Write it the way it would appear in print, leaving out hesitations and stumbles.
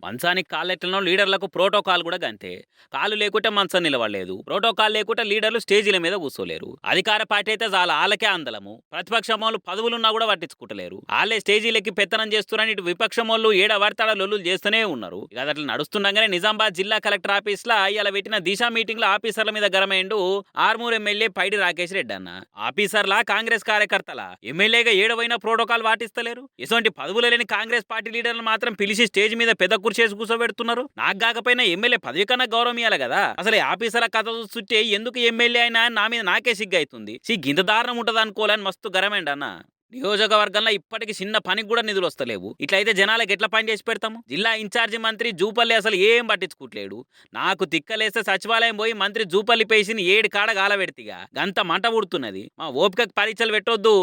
మంచానికి కాళ్ళెట్లనో లీడర్లకు ప్రోటోకాల్ కూడా గంతే. కాళ్ళు లేకుంటే మంచం నిలవలేదు, ప్రోటోకాల్ లేకుంటే లీడర్లు స్టేజీల మీద కూర్చోలేరు. అధికార పార్టీ అయితే చాలా ఆళ్ళకే అందలము, ప్రతిపక్షం వాళ్ళు పదవులున్నా కూడా పట్టించుకుంటలేరు. వాళ్ళే స్టేజీలకి పెత్తనం చేస్తున్నారని ఇటు విపక్షం వాళ్ళు ఏడ వార్తాడ లొల్లులు చేస్తూనే ఉన్నారు. ఇక అట్లా నడుస్తుండగానే నిజామాబాద్ జిల్లా కలెక్టర్ ఆఫీస్ లా ఇలా పెట్టిన దిశ మీటింగ్ లో ఆఫీసర్ల మీద గరమైండు ఆర్మూర్ ఎమ్మెల్యే పైడి రాకేష్ రెడ్డి అన్న. ఆఫీసర్లా కాంగ్రెస్ కార్యకర్తల ఎమ్మెల్యేగా ఏడవైనా ప్రోటోకాల్ పాటిస్తలేరు. ఇటువంటి పదవులు లేని కాంగ్రెస్ పార్టీ లీడర్లు మాత్రం పిలిచి స్టేజ్ మీద పెద్ద కుర్చేసి కూర్చోబెడుతున్నారు. నాకు కాకపోయినా ఎమ్మెల్యే పదవి కన్నా గౌరవం ఇవ్వాలి కదా. అసలు ఈ ఆఫీసర్ల కథ చుట్టే ఎందుకు ఎమ్మెల్యే అయినా నా మీద నాకే సిగ్గు అవుతుంది. గింత దారుణం ఉంటుంది అనుకోవాలని మస్తు గరమేండి అన్న. నియోజకవర్గంలో ఇప్పటికి చిన్న పనికి కూడా నిధులు వస్తలేవు. ఇట్లయితే జనాలకు ఎట్లా పని చేసి పెడతాము? జిల్లా ఇన్ఛార్జి మంత్రి జూపల్లి అసలు ఏం పట్టించుకోవట్లేడు. నాకు తిక్కలేస్తే సచివాలయం పోయి మంత్రి జూపల్లి పేసిని 7 కాడ గాల పెడితిగా గంత మంట పుడుతున్నది. మా ఓపికకు పరీక్షలు పెట్టొద్దు.